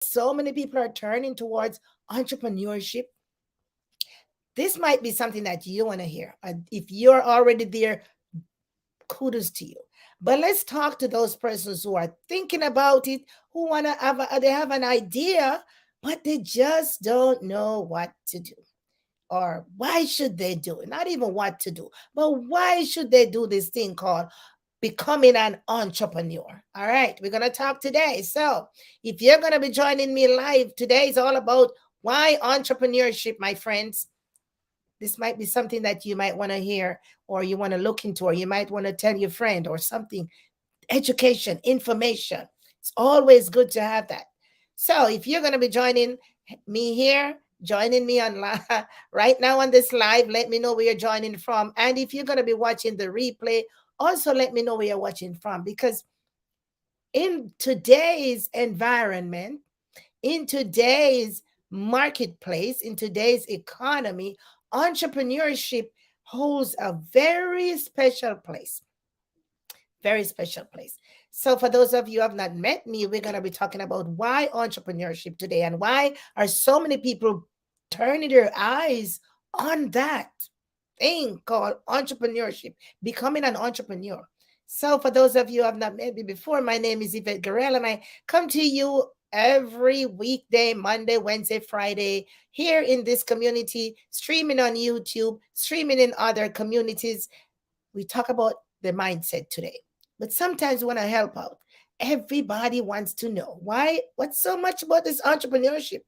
so many people are turning towards entrepreneurship. This might be something that you want to hear. If you're already there, kudos to you. But let's talk to those persons who are thinking about it, who want to have they have an idea, but they just don't know what to do. Or why should they do it? Not even what to do, but why should they do this thing called becoming an entrepreneur? All right, we're going to talk today. So, if you're going to be joining me live, today is all about why entrepreneurship, my friends. This might be something that you might want to hear, or you want to look into, or you might want to tell your friend or something. Education, information. It's always good to have that. So if you're going to be joining me here, joining me on right now on this live, let me know where you're joining from. And if you're going to be watching the replay, also let me know where you're watching from, because in today's environment, in today's marketplace, in today's economy, entrepreneurship holds a very special place. Very special place. So, for those of you who have not met me, we're going to be talking about why entrepreneurship today, and why are so many people turning their eyes on that thing called entrepreneurship, becoming an entrepreneur. So, for those of you who have not met me before, my name is Yvette Garel, and I come to you every weekday, Monday, Wednesday, Friday, here in this community, streaming on YouTube, streaming in other communities. We talk about the mindset today, but sometimes we want to help out. Everybody wants to know why, what's so much about this entrepreneurship.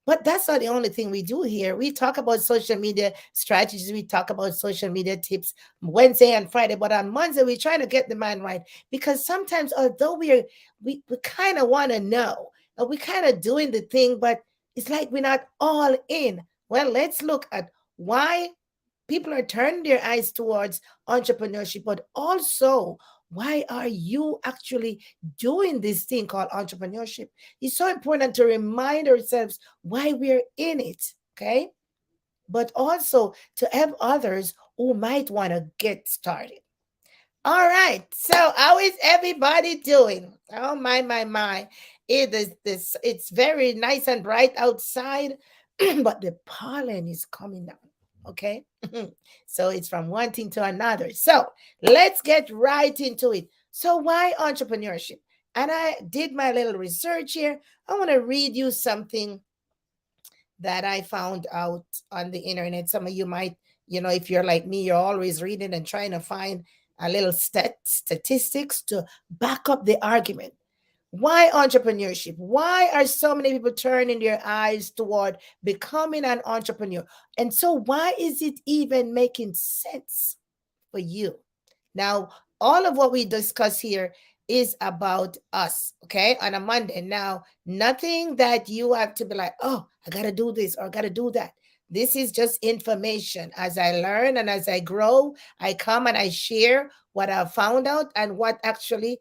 But that's not the only thing we do here. We talk about social media strategies. We talk about social media tips Wednesday and Friday. But on Monday, we're trying to get the mind right. Because sometimes, although we kind of want to know, and we kind of doing the thing, but it's like we're not all in. Well, let's look at why people are turning their eyes towards entrepreneurship, but also why are you actually doing this thing called entrepreneurship? It's so important to remind ourselves why we're in it, okay? But also to help others who might want to get started. All right. So how is everybody doing? Oh my. It is this it's very nice and bright outside, but the pollen is coming down. Okay. So it's from one thing to another. So let's get right into it. So why entrepreneurship? And I did my little research here. I want to read you something that I found out on the internet. Some of you might, if you're like me, you're always reading and trying to find a little statistics to back up the argument. Why entrepreneurship? Why are so many people turning their eyes toward becoming an entrepreneur? And so, why is it even making sense for you? Now, all of what we discuss here is about us, okay, on a Monday. Now, nothing that you have to be like, oh, I got to do this or I got to do that. This is just information. As I learn and as I grow, I come and I share what I've found out and what actually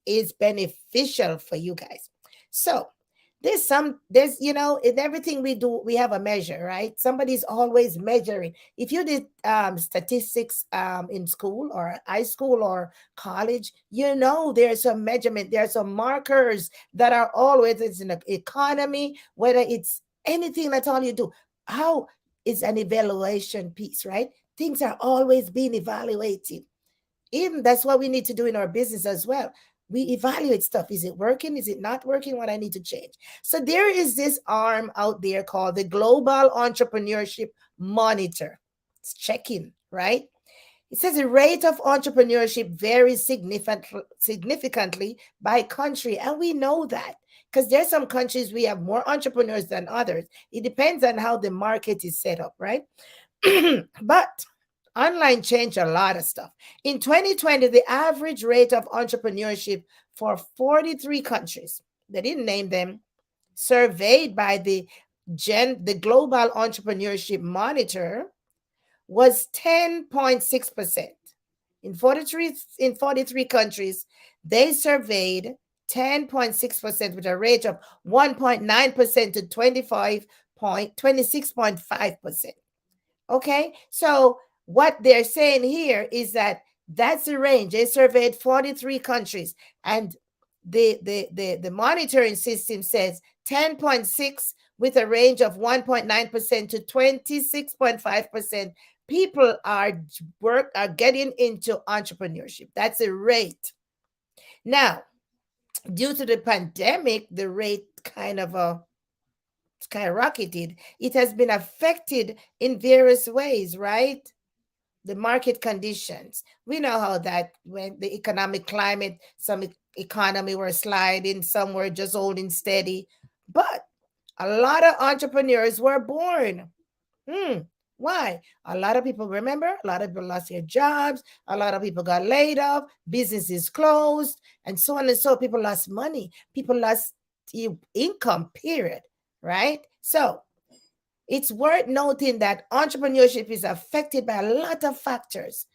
is beneficial for you guys. So, in everything we do, we have a measure, right? Somebody's always measuring. If you did statistics in school or high school or college, there's some measurement, there are some markers that are always, it's in the economy, whether it's anything, that's all you do. How is an evaluation piece, right? Things are always being evaluated. Even that's what we need to do in our business as well. We evaluate stuff. Is it working? Is it not working? What I need to change. So there is this arm out there called the Global Entrepreneurship Monitor. It's checking, right? It says the rate of entrepreneurship varies significantly by country. And we know that because there's some countries we have more entrepreneurs than others. It depends on how the market is set up, right? But online changed a lot of stuff. In 2020, the average rate of entrepreneurship for 43 countries, they didn't name them, surveyed by the Global Entrepreneurship Monitor, was 10.6%. In 43 countries, they surveyed 10.6% with a rate of 1.9% to 26.5%. Okay, so what they're saying here is that that's the range. They surveyed 43 countries, and the monitoring system says 10.6 with a range of 1.9% to 26.5%. People are getting into entrepreneurship. That's a rate. Now, due to the pandemic, the rate kind of skyrocketed. It has been affected in various ways, right? The market conditions. We know how that when the economic climate, some economy were sliding, some were just holding steady. But a lot of entrepreneurs were born. Hmm. Why? A lot of people, remember, a lot of people lost their jobs, a lot of people got laid off, businesses closed, and so on and so. People lost money, people lost income, period. Right? So it's worth noting that entrepreneurship is affected by a lot of factors.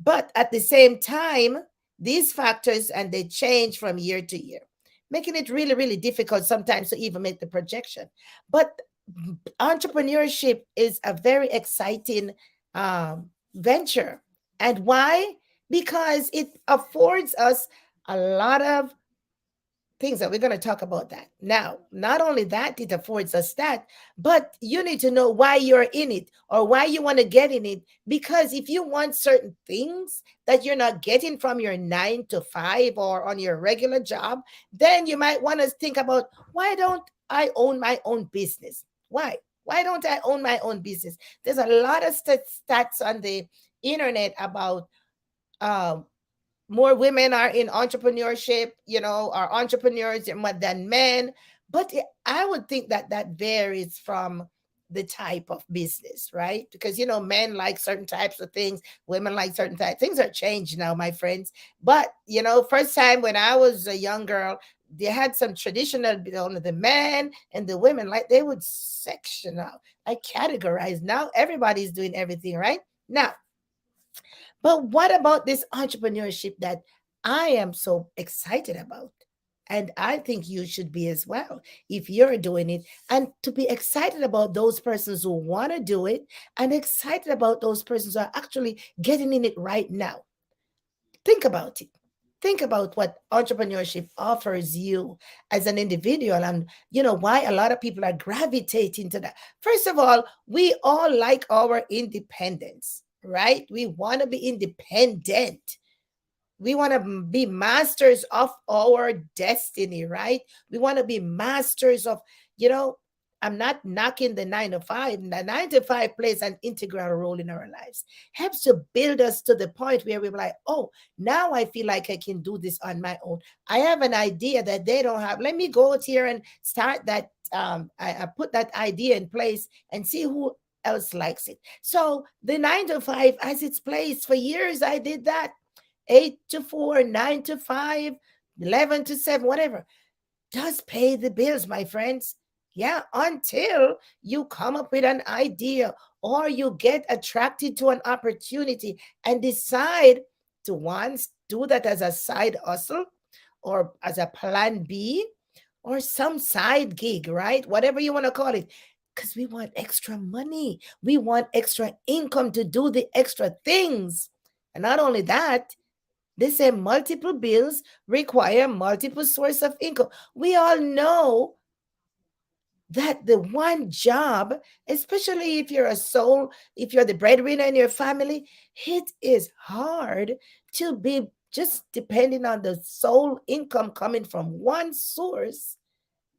But at the same time, these factors and they change from year to year, making it really, really difficult sometimes to even make the projection. But entrepreneurship is a very exciting venture. And why? Because it affords us a lot of things that we're going to talk about that. Now, not only that, it affords us that, but you need to know why you're in it or why you want to get in it. Because if you want certain things that you're not getting from your 9 to 5 or on your regular job, then you might want to think about, why don't I own my own business? Why? Why don't I own my own business? There's a lot of stats on the internet about um, more women are in entrepreneurship, are entrepreneurs than men. But I would think that that varies from the type of business, right? Because, men like certain types of things, women like certain types. Things are changed now, my friends. But, first time when I was a young girl, they had some traditional, the men and the women, like they would section out, like categorize. Now everybody's doing everything, right? Now, but what about this entrepreneurship that I am so excited about? And I think you should be as well if you're doing it. And to be excited about those persons who want to do it and excited about those persons who are actually getting in it right now. Think about it. Think about what entrepreneurship offers you as an individual and why a lot of people are gravitating to that. First of all, we all like our independence, right? We want to be independent. We want to be masters of our destiny, right? We want to be masters of, you know, I'm not knocking the 9 to 5. The 9 to 5 plays an integral role in our lives, helps to build us to the point where we're like, oh, now I feel like I can do this on my own. I have an idea that they don't have. Let me go out here and start that. I put that idea in place and see who else likes it. So the 9 to 5 has its place. For years, I did that. 8 to 4, 9 to 5, 11 to 7, whatever. Just pay the bills, my friends. Yeah, until you come up with an idea or you get attracted to an opportunity and decide to once do that as a side hustle or as a plan B or some side gig, right? Whatever you want to call it. Because we want extra money. We want extra income to do the extra things. And not only that, they say multiple bills require multiple source of income. We all know that the one job, especially if you're if you're the breadwinner in your family, it is hard to be just depending on the sole income coming from one source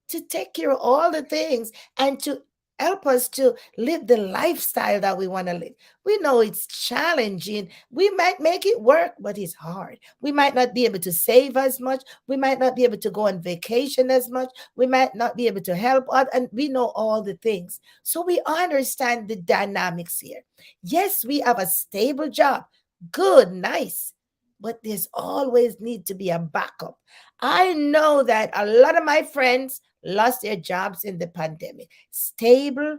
to take care of all the things and to help us to live the lifestyle that we want to live. We know it's challenging. We might make it work, but it's hard. We might not be able to save as much. We might not be able to go on vacation as much. We might not be able to help out. And we know all the things. So we understand the dynamics here. Yes, we have a stable job. Good, nice. But there's always need to be a backup. I know that a lot of my friends lost their jobs in the pandemic. Stable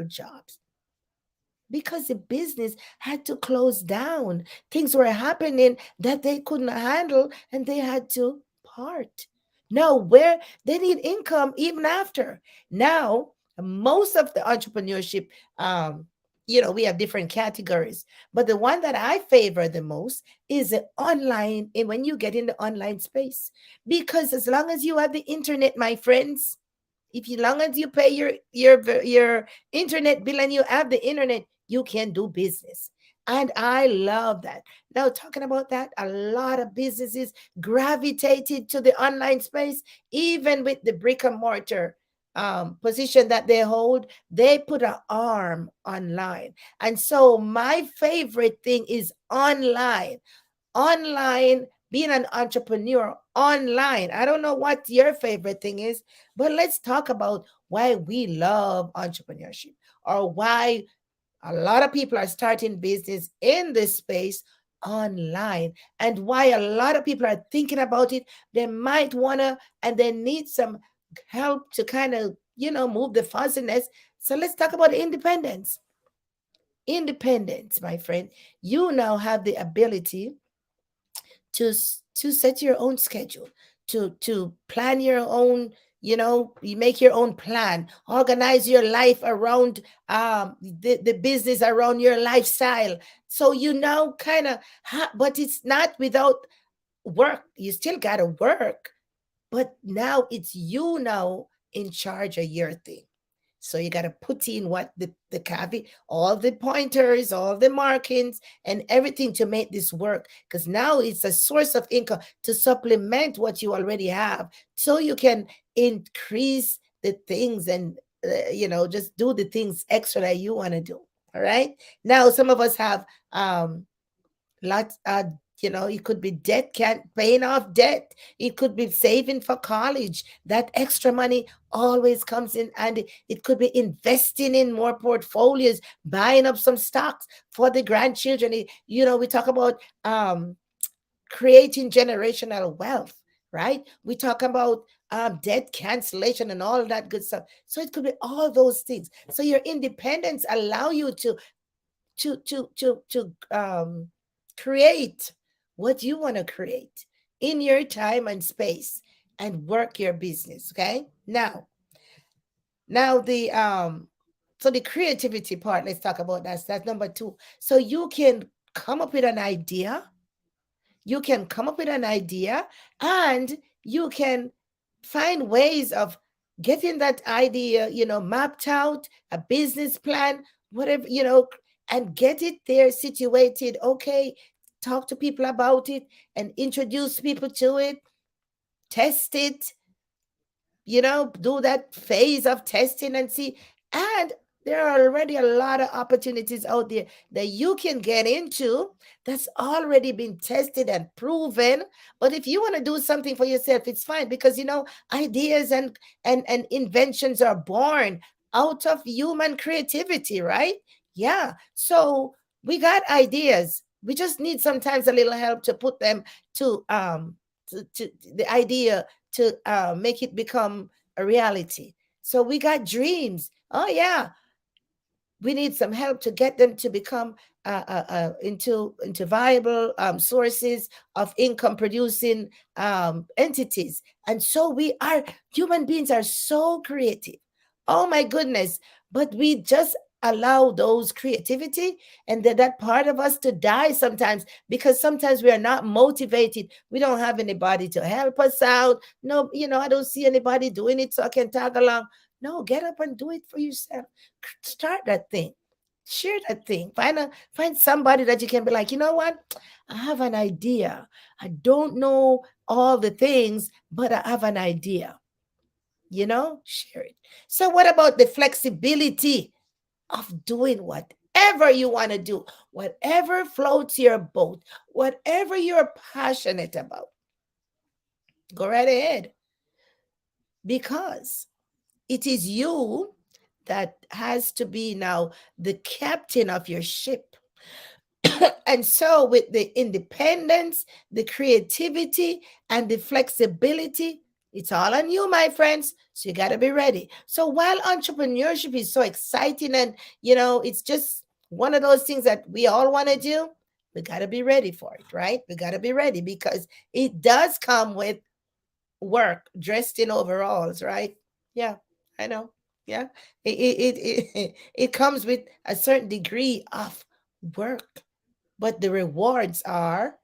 jobs. Because the business had to close down. Things were happening that they couldn't handle and they had to part. Now, where they need income even after. Now, most of the entrepreneurship we have different categories, but the one that I favor the most is the online. And when you get in the online space, because as long as you have the internet, my friends, if you long as you pay your internet bill and you have the internet, you can do business. And I love that. Now, talking about that, a lot of businesses gravitated to the online space, even with the brick and mortar position that they hold. They put an arm online. And so my favorite thing is online. Online, being an entrepreneur online. I don't know what your favorite thing is, but let's talk about why we love entrepreneurship, or why a lot of people are starting business in this space online, and why a lot of people are thinking about it. They might want to, and they need some help to kind of, move the fuzziness. So let's talk about independence. Independence, my friend. You now have the ability to set your own schedule, to plan your own, you make your own plan, organize your life around the business, around your lifestyle. So you now kind of but it's not without work. You still got to work, but now it's you now in charge of your thing. So you got to put in what the caveat, all the pointers, all the markings, and everything to make this work. Because now it's a source of income to supplement what you already have, so you can increase the things and just do the things extra that you want to do. All right. Now some of us have lots it could be debt, can't paying off debt. It could be saving for college. That extra money always comes in, and it could be investing in more portfolios, buying up some stocks for the grandchildren. We talk about creating generational wealth, right? We talk about debt cancellation and all that good stuff. So it could be all those things. So your independence allow you to create what you want to create in your time and space, and work your business. Okay. Now the so the creativity part, let's talk about that. That's number two. So you can come up with an idea. You can come up with an idea, and you can find ways of getting that idea, mapped out, a business plan, whatever, and get it there situated. Okay, talk to people about it and introduce people to it, test it, do that phase of testing and see. And there are already a lot of opportunities out there that you can get into, that's already been tested and proven. But if you want to do something for yourself, it's fine, because ideas and inventions are born out of human creativity, right? Yeah. So we got ideas. We just need sometimes a little help to put them to the idea, to make it become a reality. So we got dreams. Oh yeah, we need some help to get them to become into viable sources of income producing entities. And so we are, human beings are so creative. Oh my goodness. But we just allow those creativity and that part of us to die sometimes, because sometimes we are not motivated. We don't have anybody to help us out. No, I don't see anybody doing it, so I can tag along. No, get up and do it for yourself. Start that thing. Share that thing. Find somebody that you can be like, you know what? I have an idea. I don't know all the things, but I have an idea. Share it. So what about the flexibility of doing whatever you want to do, whatever floats your boat, whatever you're passionate about? Go right ahead, because it is you that has to be now the captain of your ship. And so, with the independence, the creativity, and the flexibility, it's all on you, my friends. So, you got to be ready. So, while entrepreneurship is so exciting, and it's just one of those things that we all want to do, we got to be ready for it, right? We got to be ready, because it does come with work, dressed in overalls, right? Yeah, I know. Yeah, it comes with a certain degree of work, but the rewards are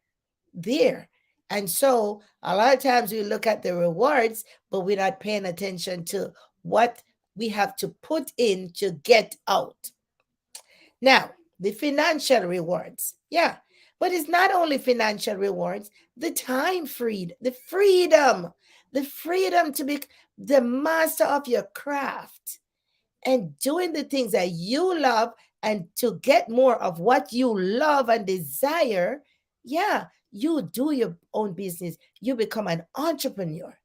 there. And so a lot of times we look at the rewards, but we're not paying attention to what we have to put in to get out. Now, the financial rewards. Yeah. But it's not only financial rewards, the time freed, the freedom to be the master of your craft and doing the things that you love and to get more of what you love and desire. Yeah, you do your own business. You become an entrepreneur.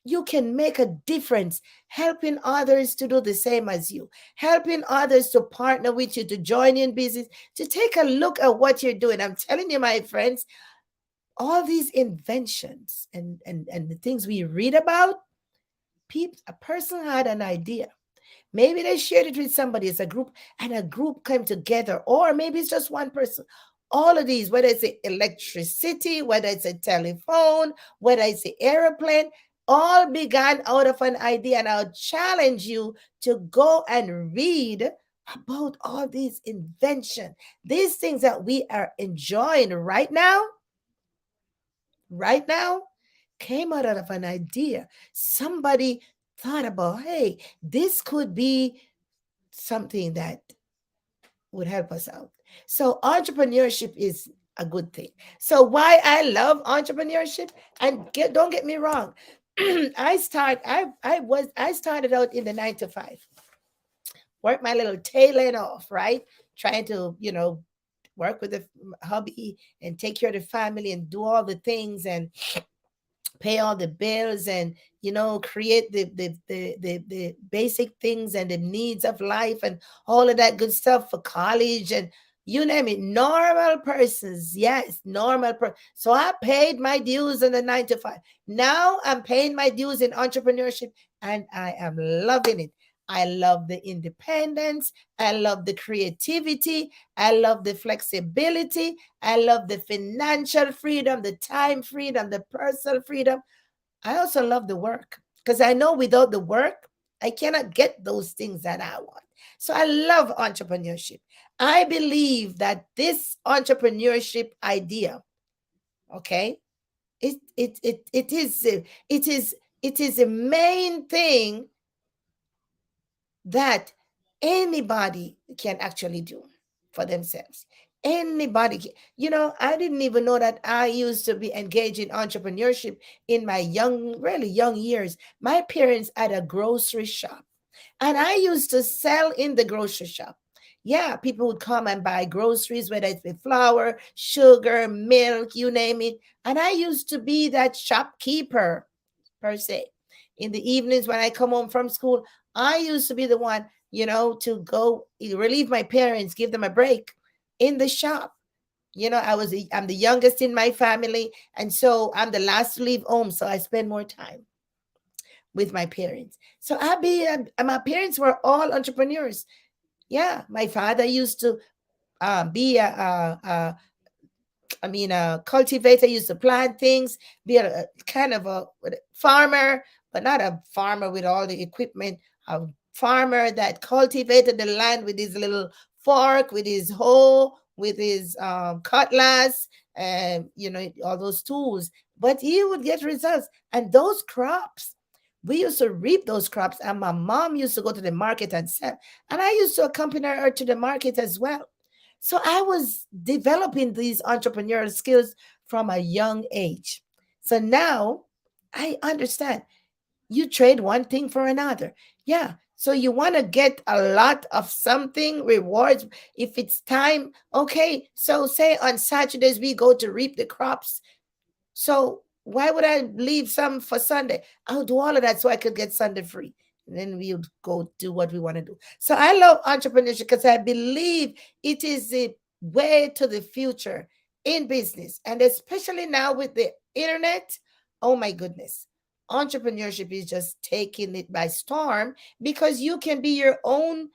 You can make a difference helping others to do the same as you, helping others to partner with you, to join in business, to take a look at what you're doing. I'm telling you, my friends, all these inventions and the things we read about, people, a person had an idea. Maybe they shared it with somebody as a group, and a group came together, or maybe it's just one person. All of these, whether it's the electricity, whether it's a telephone, whether it's the airplane, all began out of an idea. And I'll challenge you to go and read about all these inventions, these things that we are enjoying right now, came out of an idea. Somebody thought about, hey, this could be something that would help us out. So entrepreneurship is a good thing. So why I love entrepreneurship, and don't get me wrong, I started out in the 9 to 5, work my little tail end off, right? Trying to, work with the hubby and take care of the family and do all the things and pay all the bills and create the basic things and the needs of life and all of that good stuff for college and you name it. Normal persons, yes, so I paid my dues in the 9 to 5. Now I'm paying my dues in entrepreneurship, and I am loving it. I love the independence. I love the creativity. I love the flexibility. I love the financial freedom, the time freedom, the personal freedom. I also love the work because I know without the work, I cannot get those things that I want. So I love entrepreneurship. I believe that this entrepreneurship idea, okay, it is a main thing that anybody can actually do for themselves. Anybody can. I didn't even know that I used to be engaged in entrepreneurship in my young, really young years. My parents had a grocery shop, and I used to sell in the grocery shop. Yeah, people would come and buy groceries, whether it's with flour, sugar, milk, you name it. And I used to be that shopkeeper per se. In the evenings when I come home from school, I used to be the one, to go relieve my parents, give them a break in the shop. I'm the youngest in my family, and so I'm the last to leave home, so I spend more time with my parents. So my parents were all entrepreneurs. Yeah, my father used to be a cultivator, used to plant things, be a kind of a farmer, but not a farmer with all the equipment, a farmer that cultivated the land with his little fork, with his hoe, with his cutlass, and all those tools. But he would get results. And those crops, we used to reap those crops, and my mom used to go to the market and sell. And I used to accompany her to the market as well. So I was developing these entrepreneurial skills from a young age. So now I understand you trade one thing for another. Yeah. So you want to get a lot of something, rewards. If it's time, okay. So say on Saturdays we go to reap the crops. So why would I leave some for Sunday? I'll do all of that so I could get Sunday free. And then we'll go do what we want to do. So I love entrepreneurship because I believe it is the way to the future in business. And especially now with the internet, oh my goodness. Entrepreneurship is just taking it by storm because you can be your own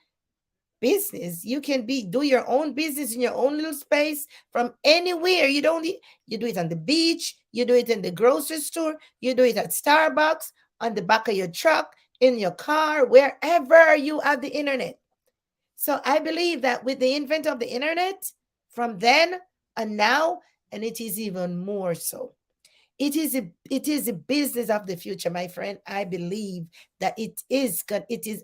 business. You can do your own business in your own little space from anywhere. You don't need, you do it on the beach, you do it in the grocery store, you do it at Starbucks, on the back of your truck. in your car, wherever you have the internet. So I believe that with the invent of the internet, from then and now, and it is even more so. It is a business of the future, my friend. I believe that it is.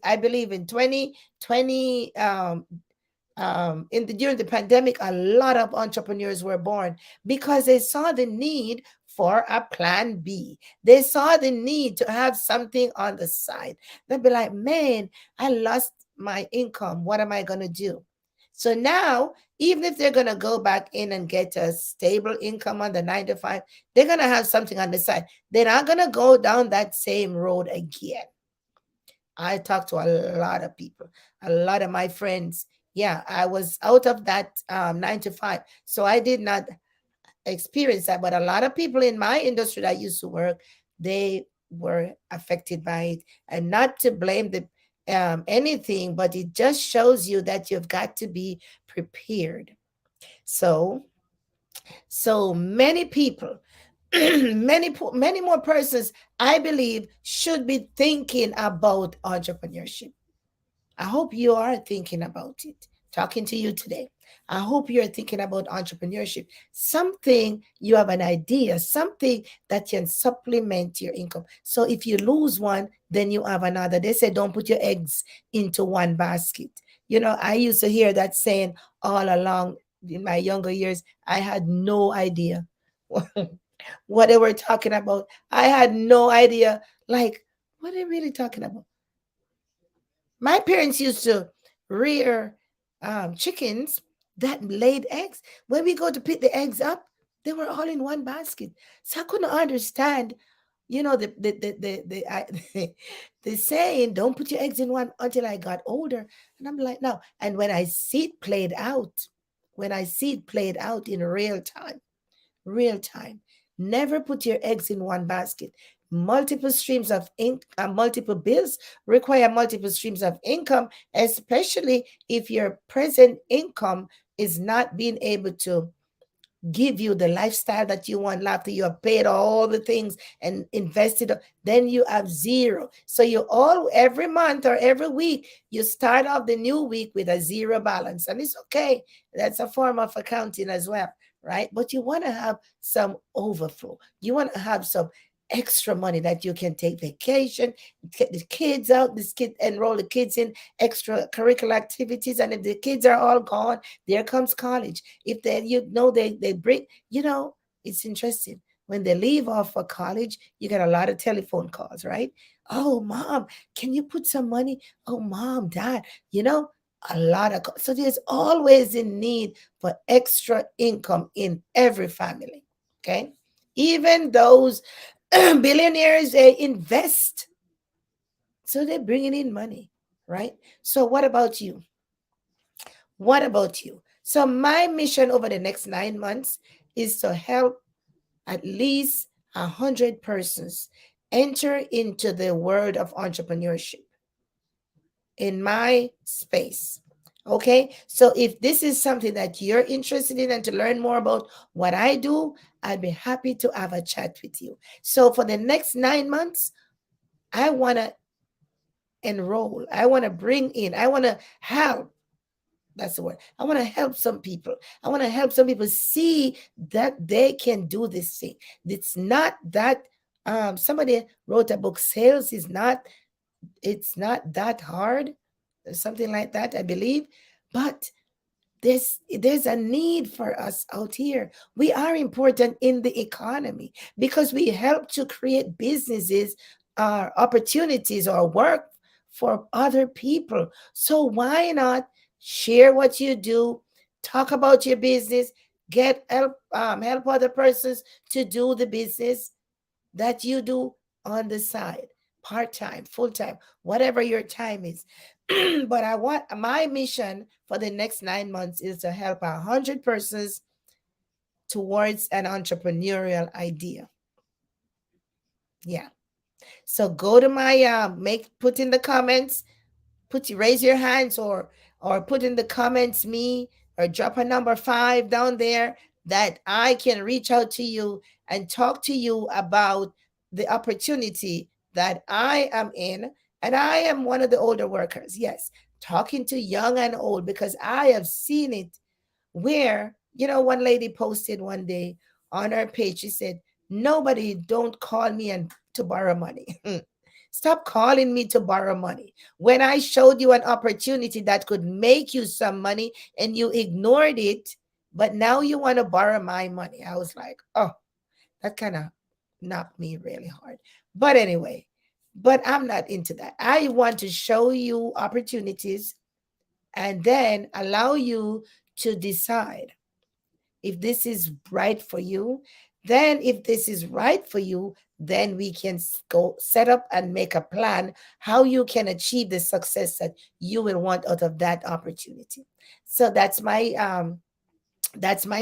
I believe in 2020, in the during the pandemic, a lot of entrepreneurs were born because they saw the need for a plan B. They saw the need to have something on the side. They'd be like, man, I lost my income. What am I going to do? So now, even if they're going to go back in and get a stable income on the 9 to 5, they're going to have something on the side. They're not going to go down that same road again. I talk to a lot of people, a lot of my friends. Yeah, I was out of that 9 to 5. So I did not experience that. But a lot of people in my industry that I used to work, they were affected by it. And not to blame the anything, but it just shows you that you've got to be prepared. So, so many people, many more persons, I believe, should be thinking about entrepreneurship. I hope you are thinking about it. Talking to you today. I hope you're thinking about entrepreneurship. Something you have an idea, something that can supplement your income. So if you lose one, then you have another. They say don't put your eggs into one basket. You know, I used to hear that saying all along in my younger years. I had no idea what they were talking about. I had no idea. Like, what are they really talking about? My parents used to rear chickens that laid eggs. When we go to pick the eggs up, they were all in one basket. So I couldn't understand, the saying, "Don't put your eggs in one," until I got older, and I'm like, no. And when I see it played out in real time. Never put your eggs in one basket. Multiple streams of multiple bills require multiple streams of income, especially if your present income is not being able to give you the lifestyle that you want after you have paid all the things and invested, then you have zero. So you all every month or every week you start off the new week with a zero balance, and it's okay. That's a form of accounting as well, right? But you want to have some overflow. You want to have some extra money that you can take vacation, get the kids out, this kid enroll the kids in extracurricular activities, and if the kids are all gone, there comes college. If they, they bring, it's interesting. When they leave off for college, you get a lot of telephone calls, right? Oh, mom, can you put some money? Oh, mom, dad, a lot of so there's always a need for extra income in every family. Okay, even those billionaires, they invest, so they're bringing in money, right? So what about you? What about you? So my mission over the next 9 months is to help at least 100 persons enter into the world of entrepreneurship in my space. Okay, so if this is something that you're interested in and to learn more about what I do, I'd be happy to have a chat with you. So for the next 9 months, I want to enroll, I want to bring in, I want to help. That's the word. I want to help some people. I want to help some people see that they can do this thing. It's not that somebody wrote a book, sales is not, it's not that hard, something like that, I believe. But there's a need for us out here. We are important in the economy because we help to create businesses, opportunities, or work for other people. So why not share what you do, talk about your business, get help other persons to do the business that you do on the side, part time, full time, whatever your time is. But I want my mission for the next 9 months is to help 100 persons towards an entrepreneurial idea. Yeah. So go to my put in the comments, raise your hands, or put in the comments me, or drop a number 5 down there that I can reach out to you and talk to you about the opportunity that I am in And I am one of the older workers, yes, talking to young and old because I have seen it where, one lady posted one day on her page, she said, "Nobody don't call me and to borrow money." Stop calling me to borrow money. When I showed you an opportunity that could make you some money and you ignored it, but now you want to borrow my money. I was like, oh, that kind of knocked me really hard. But anyway, but I'm not into that. I want to show you opportunities and then allow you to decide if this is right for you. Then if this is right for you, then we can go set up and make a plan how you can achieve the success that you will want out of that opportunity. So that's my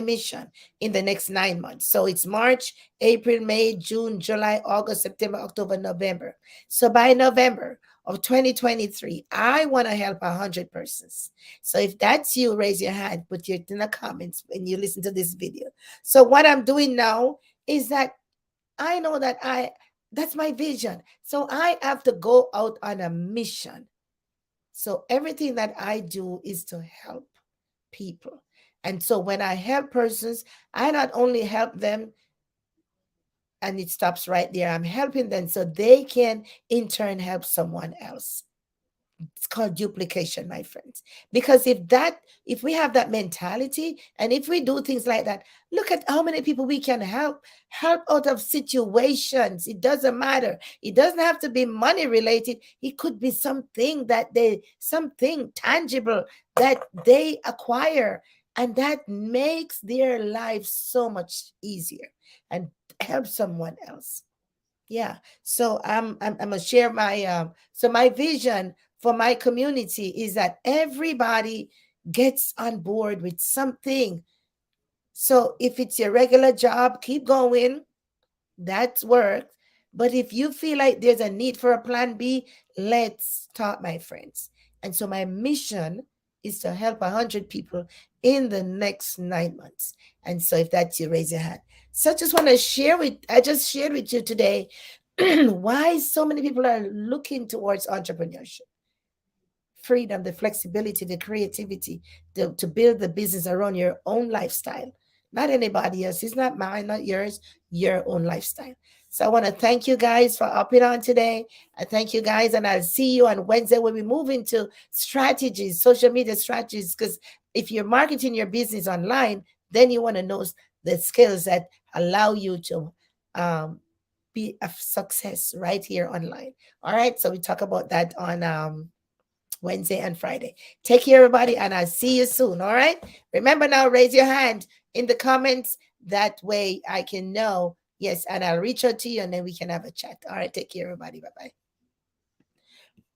mission in the next 9 months. So it's March, April, May, June, July, August, September, October, November. So by November of 2023, I want to help 100 persons. So if that's you, raise your hand, put it in the comments when you listen to this video. So what I'm doing now is that I know that that's my vision. So I have to go out on a mission. So everything that I do is to help people. And so when I help persons, I not only help them and it stops right there, I'm helping them so they can in turn help someone else. It's called duplication, my friends. Because if we have that mentality and if we do things like that, look at how many people we can help out of situations. It doesn't matter. It doesn't have to be money related. It could be something tangible that they acquire, and that makes their life so much easier and help someone else. Yeah. So I'm gonna share my so my vision for my community is that everybody gets on board with something. So if it's your regular job, keep going. That's work. But if you feel like there's a need for a plan B, let's talk, my friends. And so my mission is to help 100 people in the next 9 months. And so if that's you, raise your hand. So I just shared with you today why so many people are looking towards entrepreneurship: freedom, the flexibility, the creativity, to build the business around your own lifestyle, not anybody else. It's not mine, not yours, your own lifestyle. So I want to thank you guys for upping on today. I thank you guys, and I'll see you on Wednesday when we move into strategies, social media strategies. Because if you're marketing your business online, then you want to know the skills that allow you to um, be a success right here online. All right. So we talk about that on Wednesday and Friday. Take care, everybody, and I'll see you soon. All right. Remember now, raise your hand in the comments. That way I can know. Yes, and I'll reach out to you and then we can have a chat. All right. Take care, everybody. Bye bye.